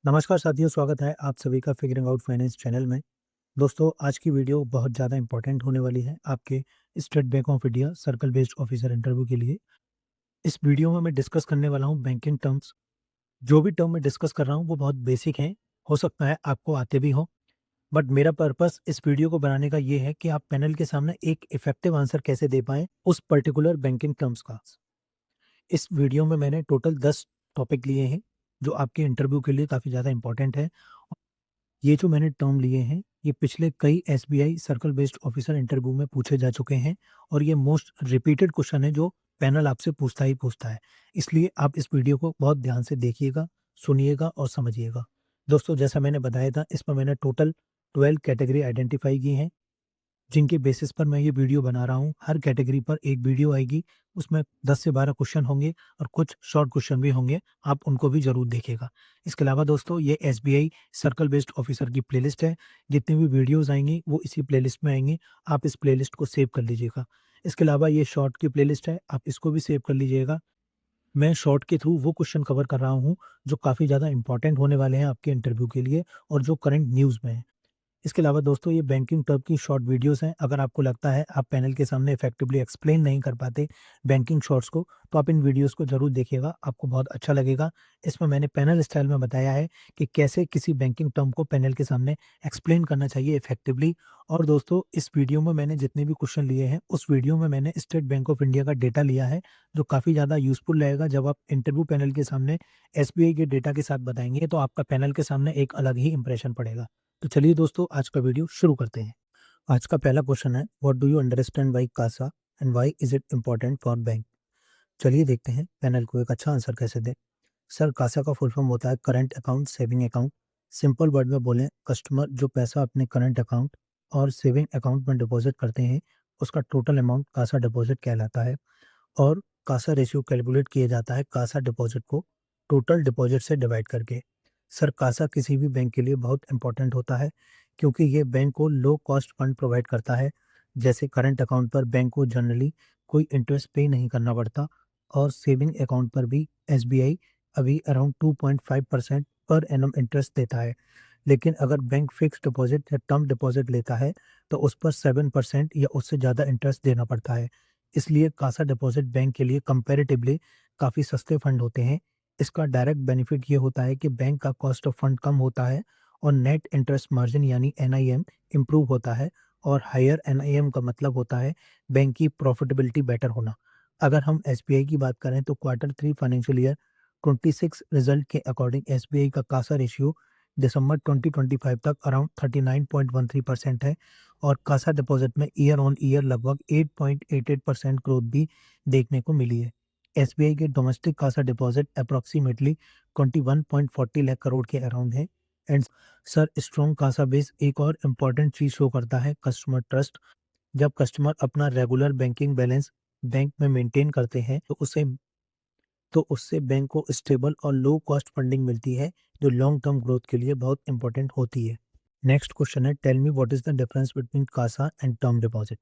नमस्कार साथियों, स्वागत है आप सभी का फिगरिंग आउट फाइनेंस चैनल में। दोस्तों, आज की वीडियो बहुत ज़्यादा इंपॉर्टेंट होने वाली है आपके state bank of India circle based officer interview के लिए। इस वीडियो में मैं डिस्कस करने वाला हूँ बैंकिंग टर्म्स। जो भी टर्म मैं डिस्कस कर रहा हूँ वो बहुत बेसिक हैं, हो सकता है आपको आते भी हों, बट मेरा पर्पस इस वीडियो को बनाने का ये है कि आप पैनल के सामने एक इफेक्टिव आंसर कैसे दे पाएँ उस पर्टिकुलर बैंकिंग टर्म्स का। इस वीडियो में मैंने टोटल 10 टॉपिक लिए हैं, जो आपके इंटरव्यू के लिए काफ़ी ज़्यादा इंपॉर्टेंट है। ये जो मैंने टर्म लिए हैं, ये पिछले कई SBI circle based officer interview में पूछे जा चुके हैं और ये मोस्ट रिपीटेड क्वेश्चन है जो पैनल आपसे पूछता ही पूछता है। इसलिए आप इस वीडियो को बहुत ध्यान से देखिएगा, सुनिएगा और समझिएगा। दोस्तों, जैसा मैंने बताया था, इसमें मैंने टोटल 12 कैटेगरी आइडेंटिफाई की हैं, जिनके बेसिस पर मैं ये वीडियो बना रहा हूँ। हर कैटेगरी पर एक वीडियो आएगी, उसमें 10 से 12 क्वेश्चन होंगे और कुछ शॉर्ट क्वेश्चन भी होंगे, आप उनको भी ज़रूर देखिएगा। इसके अलावा दोस्तों, ये एसबीआई सर्कल बेस्ड ऑफिसर की प्लेलिस्ट है, जितनी भी वीडियोज़ आएँगी वो इसी प्लेलिस्ट में आएँगी, आप इस प्लेलिस्ट को सेव कर लीजिएगा। इसके अलावा ये शॉर्ट की प्लेलिस्ट है, आप इसको भी सेव कर लीजिएगा। मैं शॉर्ट के थ्रू वो क्वेश्चन कवर कर रहा हूँ, जो काफ़ी ज़्यादा इंपॉर्टेंट होने वाले हैं आपके इंटरव्यू के लिए और जो करंट न्यूज़ में हैं। इसके अलावा दोस्तों, ये बैंकिंग टर्म की शॉर्ट वीडियोस हैं। अगर आपको लगता है आप पैनल के सामने इफेक्टिवली एक्सप्लेन नहीं कर पाते बैंकिंग शॉर्ट्स को, तो आप इन वीडियोस को ज़रूर देखिएगा, आपको बहुत अच्छा लगेगा। इसमें मैंने पैनल स्टाइल में बताया है कि कैसे किसी बैंकिंग टर्म को पैनल के सामने एक्सप्लेन करना चाहिए इफेक्टिवली। और दोस्तों, इस वीडियो में मैंने जितने भी क्वेश्चन लिए हैं, उस वीडियो में मैंने स्टेट बैंक ऑफ इंडिया का डेटा लिया है, जो काफ़ी ज़्यादा यूज़फुल रहेगा। जब आप इंटरव्यू पैनल के सामने एसबीआई के डेटा के साथ बताएँगे, तो आपका पैनल के सामने एक अलग ही इंप्रेशन पड़ेगा। तो चलिए दोस्तों, आज का वीडियो शुरू करते हैं। आज का पहला क्वेश्चन है, what do you understand by CASA and why is it important for bank? चलिए देखते हैं पैनल को एक अच्छा आंसर कैसे दें। सर, कासा का फुल फॉर्म होता है current account saving account. Simple word में बोलें, कस्टमर जो पैसा अपने करंट अकाउंट और सेविंग अकाउंट में डिपॉजिट करते हैं, उसका टोटल अमाउंट कासा डिपॉजिट कहलाता है। और कासा रेशियो कैलकुलेट किया जाता है कासा डिपॉजिट को टोटल डिपॉजिट से डिवाइड करके। सर, कासा किसी भी बैंक के लिए बहुत इंपॉर्टेंट होता है, क्योंकि ये बैंक को लो कॉस्ट फंड प्रोवाइड करता है। जैसे करंट अकाउंट पर बैंक को जनरली कोई इंटरेस्ट पे नहीं करना पड़ता, और सेविंग अकाउंट पर भी एसबीआई अभी अराउंड 2.5% पर एनम इंटरेस्ट देता है। लेकिन अगर बैंक फिक्स डिपॉजिट या टर्म डिपॉजिट लेता है, तो उस पर 7% या उससे ज़्यादा इंटरेस्ट देना पड़ता है। इसलिए कासा डिपॉजिट बैंक के लिए कंपैरेटिवली काफ़ी सस्ते फंड होते हैं। इसका डायरेक्ट बेनिफिट ये होता है कि बैंक का कॉस्ट ऑफ फंड कम होता है और नेट इंटरेस्ट मार्जिन यानी एनआईएम इम्प्रूव होता है। और हायर एनआईएम का मतलब होता है बैंक की प्रॉफिटेबिलिटी बेटर होना। अगर हम एसबीआई की बात करें, तो क्वार्टर 3 फाइनेंशियल ईयर 26 रिजल्ट के अकॉर्डिंग एसबीआई का कासा रेशियो दिसंबर 2025 तक अराउंड 39.13% है, और कासा डिपॉजिट में ईयर ऑन ईयर लगभग 8.88% ग्रोथ भी देखने को मिली है। एसबीआई के domestic CASA deposit approximately 21.40 lakh crore के अराउंड है। And sir, strong CASA base एक और इम्पॉर्टेंट चीज शो करता है, कस्टमर ट्रस्ट। जब कस्टमर अपना रेगुलर बैंकिंग बैलेंस बैंक में मेंटेन करते हैं, तो उससे बैंक को स्टेबल और लो कॉस्ट फंडिंग मिलती है, जो लॉन्ग टर्म ग्रोथ के लिए बहुत इंपॉर्टेंट होती है। नेक्स्ट क्वेश्चन है, tell me what is the difference between CASA and term deposit?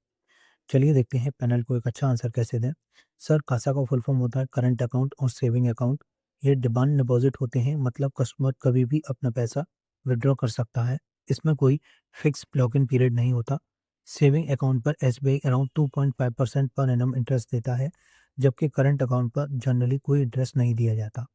चलिए देखते हैं पैनल को एक अच्छा आंसर कैसे दें। सर, कासा का फुल फॉर्म होता है करंट अकाउंट और सेविंग अकाउंट। ये डिमांड डिपॉजिट होते हैं, मतलब कस्टमर कभी भी अपना पैसा विड्रॉ कर सकता है। इसमें कोई फिक्स लॉक इन पीरियड नहीं होता। सेविंग अकाउंट पर SBI around 2.5% per annum interest देता है, जबकि करंट अकाउंट पर जनरली कोई इंटरेस्ट नहीं दिया जाता।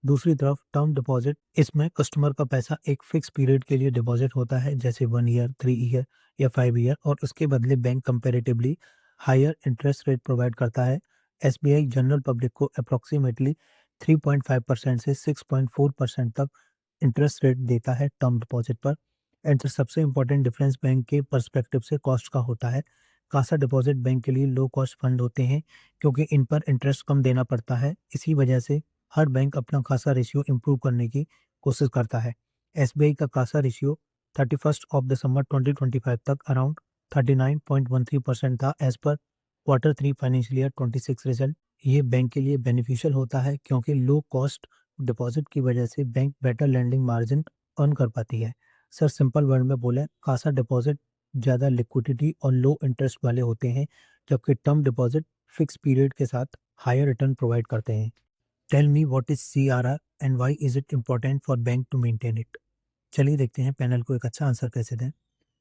दूसरी तरफ टर्म डिपॉजिट, इसमें कस्टमर का पैसा एक फिक्स पीरियड के लिए डिपॉजिट होता है, जैसे 1 ईयर, 3 ईयर या 5 ईयर, और उसके बदले bank comparatively higher interest rate provide करता है। एसबीआई जनरल पब्लिक को अप्रॉक्सीमेटली 3.5% से 6.4% तक इंटरेस्ट रेट देता है टर्म डिपॉजिट पर। एंड सबसे इंपॉर्टेंट डिफरेंस बैंक के पर्सपेक्टिव से कॉस्ट का होता है। कासा डिपॉजिट बैंक के लिए लो कॉस्ट फंड होते हैं, क्योंकि इन पर इंटरेस्ट कम देना पड़ता है। इसी वजह से हर बैंक अपना कासा रेशियो इंप्रूव करने की कोशिश करता है। एसबीआई का कासा रेशियो 31 ऑफ दिसंबर 2025 तक अराउंड 39.13% था, एज पर क्वार्टर 3 फाइनेंशियल ईयर 26 रिजल्ट। ये बैंक के लिए बेनिफिशियल होता है, क्योंकि लो कॉस्ट डिपॉजिट की वजह से bank better lending margin earn कर पाती है। सर, सिंपल वर्ड में बोले, कासा डिपॉजिट ज़्यादा लिक्विडिटी और लो इंटरेस्ट वाले होते हैं, जबकि टर्म डिपॉजिट फिक्स पीरियड के साथ हायर रिटर्न प्रोवाइड करते हैं। Tell me what is CRR and why is it important for bank to maintain it. चलिए देखते हैं पैनल को एक अच्छा आंसर कैसे दें।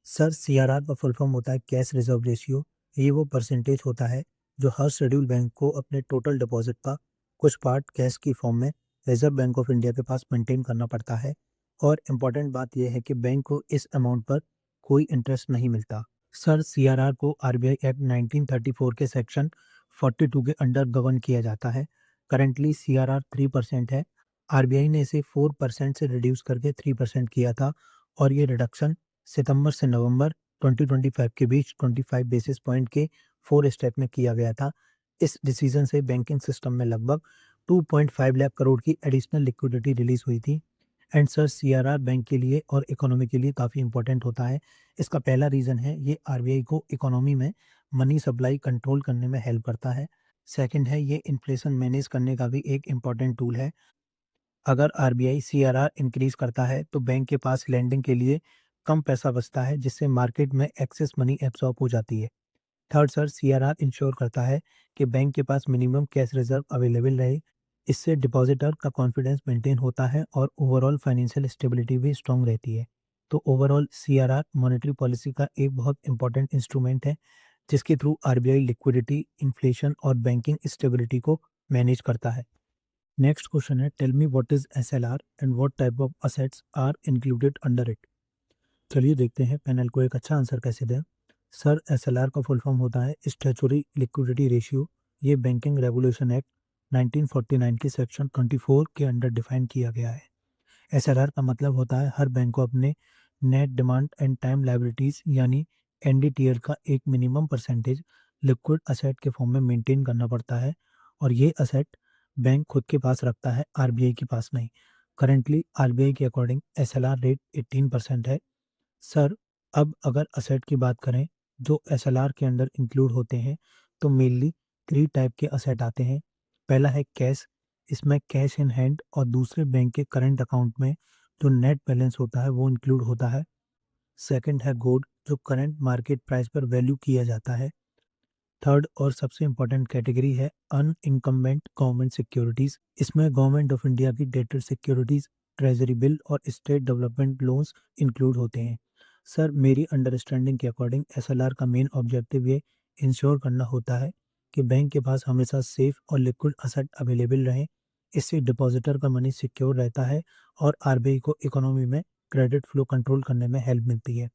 सर, सीआरआर का फुल फॉर्म होता है कैश रिजर्व रेशियो। ये वो परसेंटेज होता है जो हर शेड्यूल बैंक को अपने टोटल डिपॉजिट का कुछ पार्ट कैश की फॉर्म में रिजर्व बैंक ऑफ इंडिया के पास मेंटेन करना पड़ता है। और इम्पॉर्टेंट बात यह है कि बैंक को इस अमाउंट पर कोई इंटरेस्ट नहीं मिलता। सर, सीआरआर को आरबीआई एक्ट 1934 के सेक्शन 42 के अंडर गवर्न किया जाता है। करंटली सीआरआर 3% है। आरबीआई ने इसे 4% से रिड्यूस करके 3% किया था और ये रिडक्शन सितंबर से नवंबर 2025 के बीच 25 बेसिस पॉइंट के 4 स्टेप में किया गया था। इस डिसीजन से बैंकिंग सिस्टम में लगभग 2.5 लाख करोड़ की एडिशनल लिक्विडिटी रिलीज हुई थी। एंड सर, सीआरआर बैंक के लिए और इकोनॉमी के लिए काफ़ी इंपॉर्टेंट होता है। इसका पहला रीज़न है ये आरबीआई को इकोनॉमी में मनी सप्लाई कंट्रोल करने में हेल्प करता है। सेकंड है ये इन्फ्लेशन मैनेज करने का भी एक इम्पॉर्टेंट टूल है। अगर आरबीआई सीआरआर इंक्रीज करता है तो बैंक के पास लैंडिंग के लिए कम पैसा बचता है, जिससे मार्केट में एक्सेस मनी एब्सॉर्ब हो जाती है। थर्ड सर, सीआरआर इंश्योर करता है कि बैंक के पास मिनिमम कैश रिजर्व अवेलेबल रहे। इससे डिपॉजिटर का कॉन्फिडेंस मेंटेन होता है और ओवरऑल फाइनेंशियल स्टेबिलिटी भी स्ट्रांग रहती है। तो ओवरऑल सीआरआर मॉनेटरी पॉलिसी का एक बहुत इंपॉर्टेंट इंस्ट्रूमेंट है, जिसके थ्रू आरबीआई लिक्विडिटी, इन्फ्लेशन और बैंकिंग स्टेबिलिटी को मैनेज करता है। नेक्स्ट क्वेश्चन है, tell me what is SLR and what type of assets are included under it. चलिए देखते हैं पैनल को एक अच्छा आंसर कैसे दें। सर, एसएलआर का फुल फॉर्म होता है स्टैचुटरी लिक्विडिटी रेशियो। ये बैंकिंग रेगुलेशन एक्ट 1949 के सेक्शन 24 के अंडर डिफाइन किया गया है। एसएलआर का मतलब होता है हर बैंक को अपने net demand and time liabilities यानी एनडीटीआर का एक मिनिमम परसेंटेज लिक्विड असेट के फॉर्म में मेंटेन करना पड़ता है और ये असेट बैंक खुद के पास रखता है, आरबीआई के पास नहीं। करेंटली आरबीआई के अकॉर्डिंग एसएलआर रेट 18% है। सर, अब अगर असेट की बात करें जो एसएलआर के अंडर इंक्लूड होते हैं, तो मेनली 3 टाइप के असेट आते हैं। पहला है कैश। इसमें कैश इन हैंड और दूसरे बैंक के करंट अकाउंट में जो नेट बैलेंस होता है वो इंक्लूड होता है। सेकंड है गोल्ड, जो करंट मार्केट प्राइस पर वैल्यू किया जाता है। थर्ड और सबसे इम्पोर्टेंट कैटेगरी है अनइनकम्बेंट गवर्नमेंट सिक्योरिटीज। इसमें गवर्नमेंट ऑफ इंडिया की डेटेड सिक्योरिटीज, ट्रेजरी बिल और स्टेट डेवलपमेंट लोन्स इंक्लूड होते हैं। सर, मेरी अंडरस्टैंडिंग के अकॉर्डिंग एसएलआर का मेन ऑब्जेक्टिव ये इंश्योर करना होता है कि बैंक के पास हमेशा सेफ और लिक्विड असेट अवेलेबल रहें। इससे डिपॉजिटर का मनी सिक्योर रहता है और आरबीआई को इकोनॉमी में क्रेडिट फ्लो कंट्रोल करने में हेल्प मिलती है।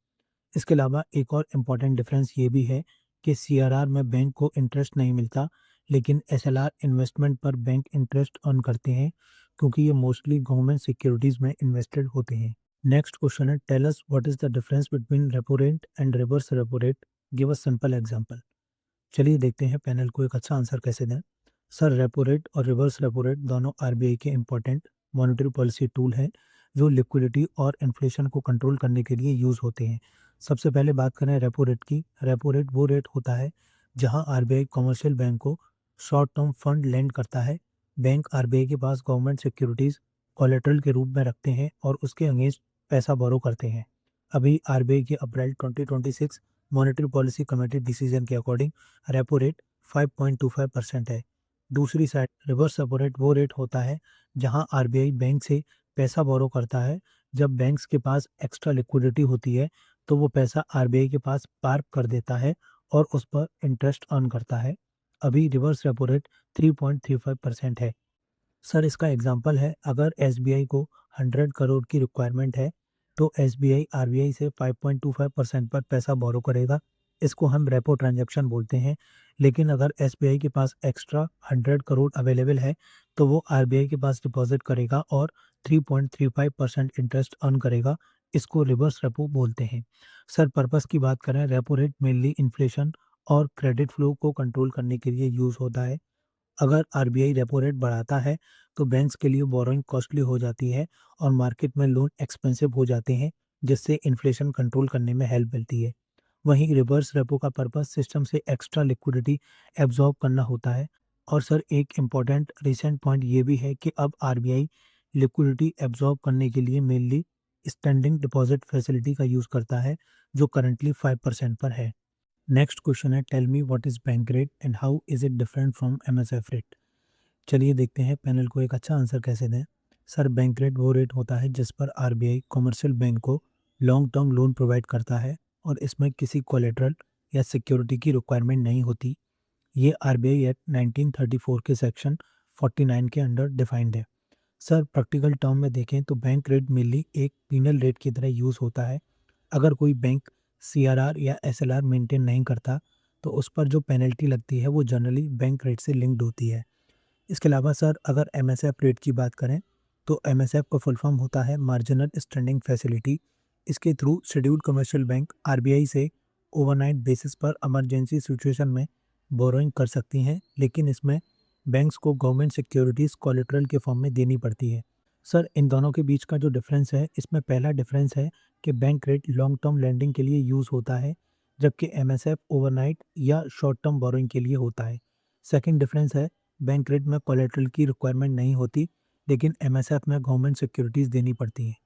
इसके अलावा एक और इम्पॉर्टेंट डिफरेंस ये भी है कि सीआरआर में बैंक को इंटरेस्ट नहीं मिलता, लेकिन एसएलआर इन्वेस्टमेंट पर बैंक इंटरेस्ट अर्न करते हैं, क्योंकि ये मोस्टली गवर्नमेंट सिक्योरिटीज में इन्वेस्टेड होते हैं। नेक्स्ट क्वेश्चन है, tell us what is the difference between repo rate and reverse repo rate. Give a simple example. चलिए देखते हैं पैनल को एक अच्छा आंसर कैसे दें। सर, रेपो रेट और रिवर्स रेपो रेट दोनों आरबीआई के इम्पोर्टेंट मॉनेटरी पॉलिसी टूल हैं जो लिक्विडिटी और इन्फ्लेशन को कंट्रोल करने के लिए यूज़ होते हैं। सबसे पहले बात करें रेपो रेट की। रेपो रेट वो रेट होता है जहां आरबीआई कमर्शियल बैंक को शॉर्ट टर्म फंड लेंड करता है। बैंक आरबीआई के पास गवर्नमेंट सिक्योरिटीज कोलेटरल के रूप में रखते हैं और उसके अगेंस्ट पैसा बोरो करते हैं। अभी आरबीआई के April 2026 monetary policy committee decision के अकॉर्डिंग रेपो रेट 5.25% है। दूसरी साइड रिवर्स रेपो रेट वो रेट होता है जहां आरबीआई बैंक से पैसा बोरो करता है। जब बैंक्स के पास एक्स्ट्रा लिक्विडिटी होती है तो वो पैसा आरबीआई के पास पार्क कर देता है और उस पर इंटरेस्ट अर्न करता है। अभी रिवर्स रेपो रेट 3.35% है। सर, इसका एग्जांपल है, अगर एसबीआई को 100 करोड़ की रिक्वायरमेंट है तो एसबीआई आरबीआई से 5.25% पर पैसा बोरो करेगा। इसको हम रेपो ट्रांजैक्शन बोलते हैं। लेकिन अगर एसबीआई के पास एक्स्ट्रा 100 करोड़ अवेलेबल है तो वो आरबीआई के पास डिपॉजिट करेगा और 3.35% इंटरेस्ट अर्न करेगा। इसको रिवर्स रेपो बोलते हैं। सर, पर्पस की बात करें, रेपो रेट मेनली इन्फ्लेशन और क्रेडिट फ्लो को कंट्रोल करने के लिए यूज होता है। अगर आरबीआई रेपो रेट बढ़ाता है तो बैंक्स के लिए बोरोइंग कॉस्टली हो जाती है और मार्केट में लोन एक्सपेंसिव हो जाते हैं, जिससे इन्फ्लेशन कंट्रोल करने में हेल्प मिलती है। वहीं रिवर्स रेपो का पर्पस सिस्टम से एक्स्ट्रा लिक्विडिटी एब्जॉर्ब करना होता है। और सर, एक इम्पॉर्टेंट रिसेंट पॉइंट ये भी है कि अब आरबीआई लिक्विडिटी एब्जॉर्ब करने के लिए मेनली स्टैंडिंग डिपॉजिट फैसिलिटी का यूज़ करता है, जो करंटली 5% पर है। नेक्स्ट क्वेश्चन है, tell me what is bank rate and how is it different from MSF rate. चलिए देखते हैं पैनल को एक अच्छा आंसर कैसे दें। सर, बैंक रेट वो रेट होता है जिस पर आरबीआई कमर्शियल बैंक को लॉन्ग टर्म लोन प्रोवाइड करता है और इसमें किसी कोलेटरल या सिक्योरिटी की रिक्वायरमेंट नहीं होती। ये आरबीआई एक्ट 1934 के सेक्शन 49 के अंडर डिफाइंड है। सर, प्रैक्टिकल टर्म में देखें तो बैंक रेट मेनली एक पीनल रेट की तरह यूज़ होता है। अगर कोई बैंक सीआरआर या एसएलआर मेंटेन नहीं करता तो उस पर जो पेनल्टी लगती है वो जनरली बैंक रेट से लिंक्ड होती है। इसके अलावा सर, अगर एमएसएफ रेट की बात करें तो एमएसएफ का फुल फॉर्म होता है मार्जिनल स्टैंडिंग फैसिलिटी। इसके through scheduled commercial bank RBI से ओवरनाइट बेसिस पर इमरजेंसी सिचुएशन में बोरोइंग कर सकती हैं, लेकिन इसमें बैंक्स को गवर्नमेंट सिक्योरिटीज़ कोलेटरल के फॉर्म में देनी पड़ती है। सर, इन दोनों के बीच का जो डिफरेंस है, इसमें पहला डिफरेंस है कि bank rate long term lending के लिए यूज़ होता है, जबकि एमएसएफ ओवरनाइट या शॉर्ट टर्म बोरोइंग के लिए होता है। सेकंड डिफरेंस है, बैंक रेट में कोलेटरल की रिक्वायरमेंट नहीं होती, लेकिन एमएसएफ में गवर्नमेंट सिक्योरिटीज़ देनी पड़ती हैं।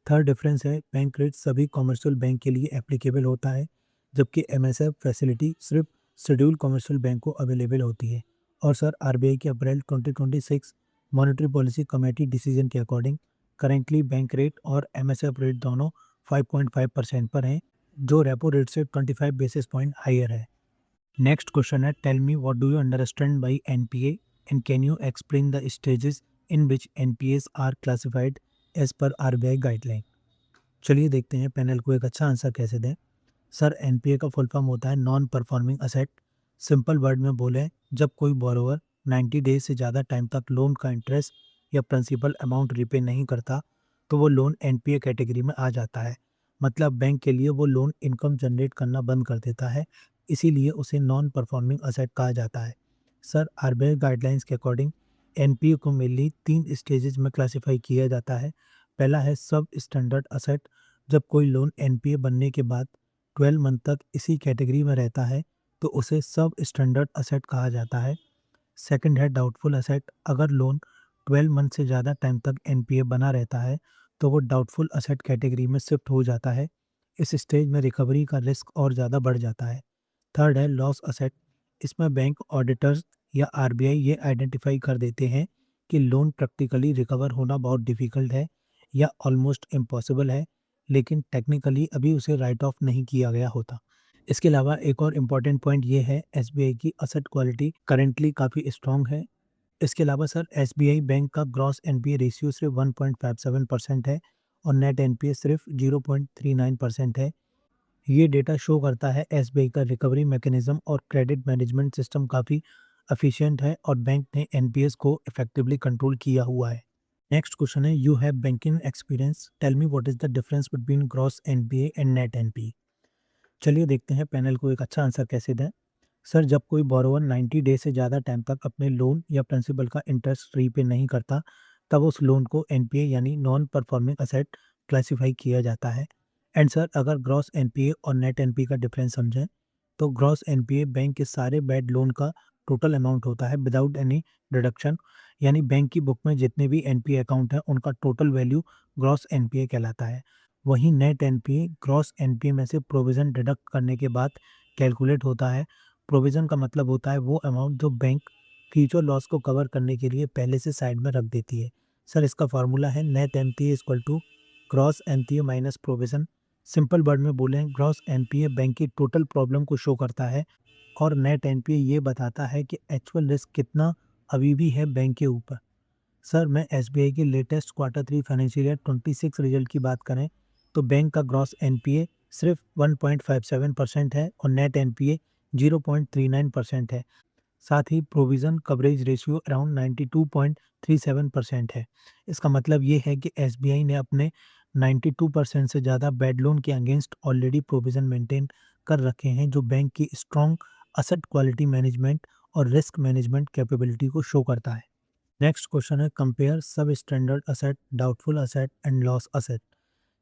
थर्ड डिफरेंस है, बैंक रेट सभी कमर्शियल बैंक के लिए एप्लीकेबल होता है, जबकि एमएसएफ फैसिलिटी सिर्फ शेड्यूल्ड कमर्शियल बैंक को अवेलेबल होती है। और सर, आरबीआई के April 2026 monetary policy committee decision के अकॉर्डिंग करेंटली बैंक रेट और एमएसएफ रेट दोनों 5.5% पर हैं, जो रेपो रेट से 25 बेसिस पॉइंट हायर है। नेक्स्ट क्वेश्चन है, tell me what do you understand by NPA and can you explain the stages in which NPS are classified as per RBI guideline. चलिए देखते हैं पैनल को एक अच्छा answer कैसे दें। सर, एनपीए का फुल फॉर्म होता है non performing asset. Simple word में बोलें, जब कोई बोरोवर 90 डेज से ज़्यादा टाइम तक लोन का इंटरेस्ट या प्रिंसिपल अमाउंट रीपे नहीं करता तो वो लोन एनपीए कैटेगरी में आ जाता है। मतलब बैंक के लिए वो लोन इनकम जनरेट करना बंद कर देता है, इसीलिए उसे नॉन परफॉर्मिंग असेट कहा जाता है। सर, आरबीआई गाइडलाइंस के अकॉर्डिंग एनपीए को मेनली 3 स्टेजेस में क्लासिफाई किया जाता है। पहला है सब स्टैंडर्ड असेट। जब कोई लोन एनपीए बनने के बाद 12 मंथ तक इसी कैटेगरी में रहता है तो उसे सब स्टैंडर्ड असेट कहा जाता है। सेकंड है डाउटफुल असेट। अगर लोन 12 मंथ से ज़्यादा टाइम तक एनपीए बना रहता है तो वो डाउटफुल असेट कैटेगरी में शिफ्ट हो जाता है। इस स्टेज में रिकवरी का रिस्क और ज़्यादा बढ़ जाता है। थर्ड है लॉस असेट। इसमें बैंक ऑडिटर्स या आरबीआई ये आइडेंटिफाई कर देते हैं कि लोन प्रैक्टिकली रिकवर होना बहुत डिफ़िकल्ट है या ऑलमोस्ट इम्पॉसिबल है, लेकिन टेक्निकली अभी उसे राइट ऑफ नहीं किया गया होता। इसके अलावा एक और इम्पॉर्टेंट पॉइंट ये है, एसबीआई की असेट क्वालिटी करेंटली काफ़ी स्ट्रॉन्ग है। इसके अलावा सर, एसबीआई बैंक का ग्रॉस एनपीए रेशियो सिर्फ 1.57% है और नेट एनपीए सिर्फ 0.39% है। ये डेटा शो करता है एसबीआई का रिकवरी मैकेनिज्म और क्रेडिट मैनेजमेंट सिस्टम काफ़ी एफिशिएंट है और बैंक ने एनपीएस को इफेक्टिवली कंट्रोल किया हुआ है। नेक्स्ट क्वेश्चन है, you have banking experience, tell me what is the difference between gross NPA and net NPA. चलिए देखते हैं पैनल को एक अच्छा आंसर कैसे दें। सर, जब कोई बोरोवर 90 डे से ज़्यादा टाइम तक अपने लोन या प्रिंसिपल का इंटरेस्ट रीपे नहीं करता, तब उस लोन को एनपीए यानी नॉन परफॉर्मिंग असेट क्लासिफाई किया जाता है। एंड सर, अगर ग्रॉस एनपीए और नेट एनपीए का डिफरेंस समझें तो ग्रॉस एनपीए बैंक के सारे बैड लोन का टोटल अमाउंट होता है विदाउट एनी डिडक्शन, यानी बैंक की बुक में जितने भी एनपीए अकाउंट हैं उनका टोटल वैल्यू ग्रॉस एनपीए कहलाता है। वहीं नेट एनपीए ग्रॉस एनपीए में से प्रोविज़न डिडक्ट करने के बाद कैलकुलेट होता है। प्रोविज़न का मतलब होता है वो अमाउंट जो बैंक फ्यूचर लॉस को कवर करने के लिए पहले से साइड में रख देती है। सर, इसका फार्मूला है net NPA equal to gross NPA minus provision. Simple word में बोलें, ग्रॉस एनपीए बैंक की टोटल प्रॉब्लम को शो करता है और नेट एनपीए ये बताता है कि एक्चुअल रिस्क कितना अभी भी है बैंक के ऊपर। सर, मैं एसबीआई के latest quarter 3 financial year 26 result की बात करें तो बैंक का ग्रॉस एनपीए सिर्फ 1.57% है और नेट एनपीए 0.39% है। साथ ही प्रोविज़न कवरेज रेशियो अराउंड 92.37% है। इसका मतलब ये है कि एसबीआई ने अपने 92% से ज़्यादा बैड लोन के अगेंस्ट ऑलरेडी प्रोविज़न मेंटेन कर रखे हैं, जो बैंक की स्ट्रॉन्ग असेट क्वालिटी मैनेजमेंट और रिस्क मैनेजमेंट कैपेबिलिटी को शो करता है। नेक्स्ट क्वेश्चन है, कंपेयर सब standard asset, doubtful asset and loss asset.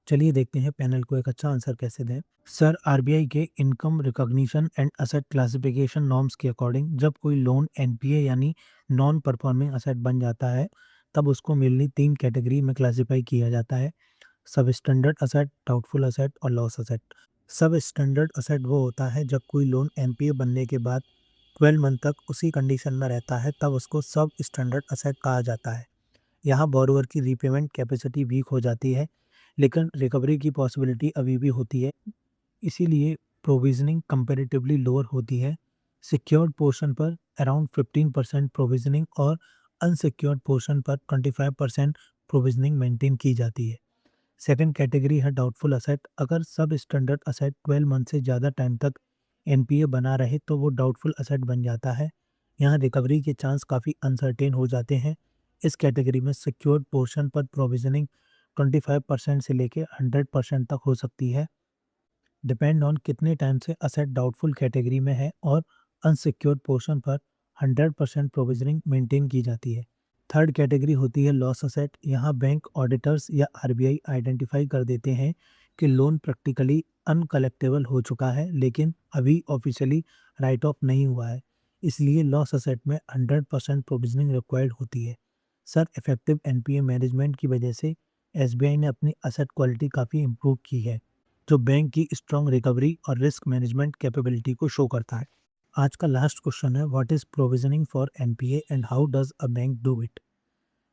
चलिए देखते हैं पैनल को एक अच्छा आंसर कैसे दें। सर, आरबीआई के income recognition and asset classification norms के अकॉर्डिंग जब कोई लोन एनपीए यानी नॉन परफॉर्मिंग असेट बन जाता है तब उसको मेनली 3 कैटेगरी में क्लासिफाई किया जाता है, सब स्टैंडर्ड असेट, डाउटफुल असेट और लॉस असेट। सब स्टैंडर्ड असेट वो होता है जब कोई लोन एनपीए बनने के बाद 12 मंथ तक उसी कंडीशन में रहता है, तब उसको सब स्टैंडर्ड असेट कहा जाता है। यहाँ बोरोवर की रीपेमेंट कैपेसिटी वीक हो जाती है, लेकिन रिकवरी की पॉसिबिलिटी अभी भी होती है, इसीलिए प्रोविजनिंग कंपैरेटिवली लोअर होती है। सिक्योर्ड पोर्शन पर अराउंड 15% प्रोविजनिंग और अनसिक्योर्ड पोर्शन पर 25% प्रोविजनिंग मेंटेन की जाती है। सेकंड कैटेगरी है डाउटफुल असेट। अगर सब स्टैंडर्ड असेट 12 मंथ से ज़्यादा टाइम तक एनपीए बना रहे तो वो डाउटफुल असेट बन जाता है। यहाँ रिकवरी के चांस काफ़ी अनसर्टेन हो जाते हैं। इस कैटेगरी में सिक्योर्ड पोर्शन पर प्रोविजनिंग 25% से लेकर 100% तक हो सकती है, डिपेंड ऑन कितने टाइम से असेट डाउटफुल कैटेगरी में है, और अनसिक्योर्ड पोर्शन पर 100% प्रोविजनिंग मेंटेन की जाती है। थर्ड कैटेगरी होती है लॉस असेट। यहाँ बैंक ऑडिटर्स या आरबीआई आइडेंटिफाई कर देते हैं कि लोन प्रैक्टिकली अनकलेक्टेबल हो चुका है, लेकिन अभी ऑफिशियली राइट ऑफ नहीं हुआ है, इसलिए लॉस असेट में 100% प्रोविजनिंग रिक्वायर्ड होती है। सर, इफेक्टिव एनपीए मैनेजमेंट की वजह से एसबीआई ने अपनी असेट क्वालिटी काफ़ी इम्प्रूव की है, जो बैंक की स्ट्रॉन्ग रिकवरी और रिस्क मैनेजमेंट कैपेबिलिटी को शो करता है। आज का लास्ट क्वेश्चन है, what is provisioning for NPA and how does a bank do it.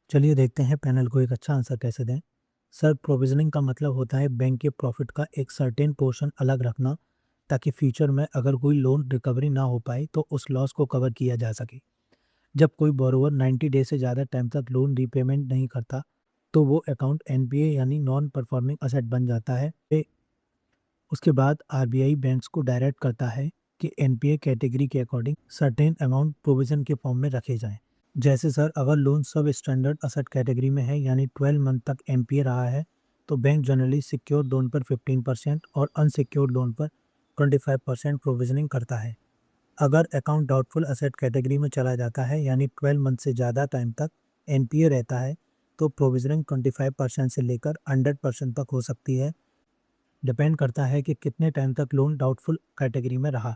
चलिए देखते हैं पैनल को एक अच्छा आंसर कैसे दें। सर, प्रोविजनिंग का मतलब होता है बैंक के प्रॉफिट का एक सर्टेन पोर्शन अलग रखना, ताकि फ्यूचर में अगर कोई लोन रिकवरी ना हो पाए तो उस लॉस को कवर किया जा सके। जब कोई बोरोवर 90 डे से ज़्यादा टाइम तक लोन रीपेमेंट नहीं करता तो वो अकाउंट एनपीए यानी नॉन परफॉर्मिंग असेट बन जाता है। उसके बाद आरबीआई बैंक्स को डायरेक्ट करता है कि एनपीए कैटेगरी के अकॉर्डिंग सर्टेन अमाउंट प्रोविजन के फॉर्म में रखे जाएं। जैसे सर, अगर लोन सब स्टैंडर्ड असेट कैटेगरी में है यानी 12 मंथ तक एनपीए रहा है, तो बैंक जनरली सिक्योर्ड लोन पर 15% और अनसिक्योर्ड लोन पर 25% प्रोविजनिंग करता है। अगर अकाउंट डाउटफुल असेट कैटेगरी में चला जाता है यानी 12 मंथ से ज़्यादा टाइम तक एनपीए रहता है, तो प्रोविजनिंग 25% से लेकर 100% तक हो सकती है, डिपेंड करता है कि कितने टाइम तक लोन डाउटफुल कैटेगरी में रहा।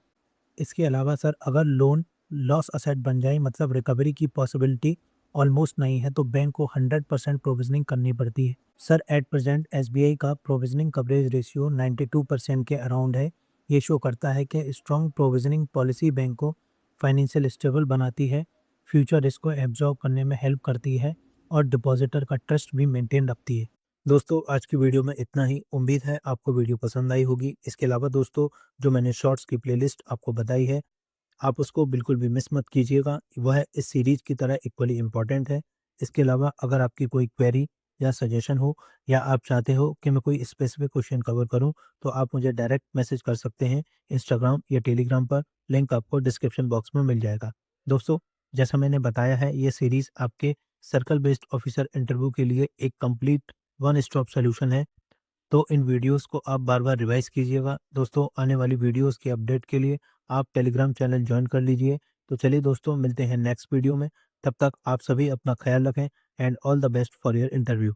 इसके अलावा सर, अगर लोन लॉस असेट बन जाए मतलब रिकवरी की पॉसिबिलिटी ऑलमोस्ट नहीं है, तो बैंक को 100% प्रोविजनिंग करनी पड़ती है। सर, एट प्रेजेंट एसबीआई का प्रोविजनिंग कवरेज रेशियो 92% के अराउंड है। ये शो करता है कि स्ट्रॉन्ग प्रोविजनिंग पॉलिसी बैंक को फाइनेंशियल स्टेबल बनाती है, फ्यूचर रिस्क को एब्जॉर्ब करने में हेल्प करती है और डिपॉजिटर का ट्रस्ट भी मेंटेन रखती है। दोस्तों, आज की वीडियो में इतना ही। उम्मीद है आपको वीडियो पसंद आई होगी। इसके अलावा दोस्तों, जो मैंने शॉर्ट्स की प्लेलिस्ट आपको बताई है, आप उसको बिल्कुल भी मिस मत कीजिएगा। वह इस सीरीज की तरह इक्वली इम्पॉर्टेंट है। इसके अलावा अगर आपकी कोई क्वेरी या सजेशन हो, या आप चाहते हो कि मैं कोई स्पेसिफिक क्वेश्चन कवर करूं, तो आप मुझे डायरेक्ट मैसेज कर सकते हैं इंस्टाग्राम या टेलीग्राम पर। लिंक आपको डिस्क्रिप्शन बॉक्स में मिल जाएगा। दोस्तों, जैसा मैंने बताया है, ये सीरीज आपके सर्कल बेस्ड ऑफिसर इंटरव्यू के लिए एक कंप्लीट वन स्टॉप सोल्यूशन है। तो इन वीडियोस को आप बार-बार रिवाइज कीजिएगा। दोस्तों, आने वाली वीडियोस की अपडेट के लिए आप टेलीग्राम चैनल जॉइन कर लीजिए। तो चलिए दोस्तों, मिलते हैं नेक्स्ट वीडियो में। तब तक आप सभी अपना ख्याल रखें and all the best for your interview.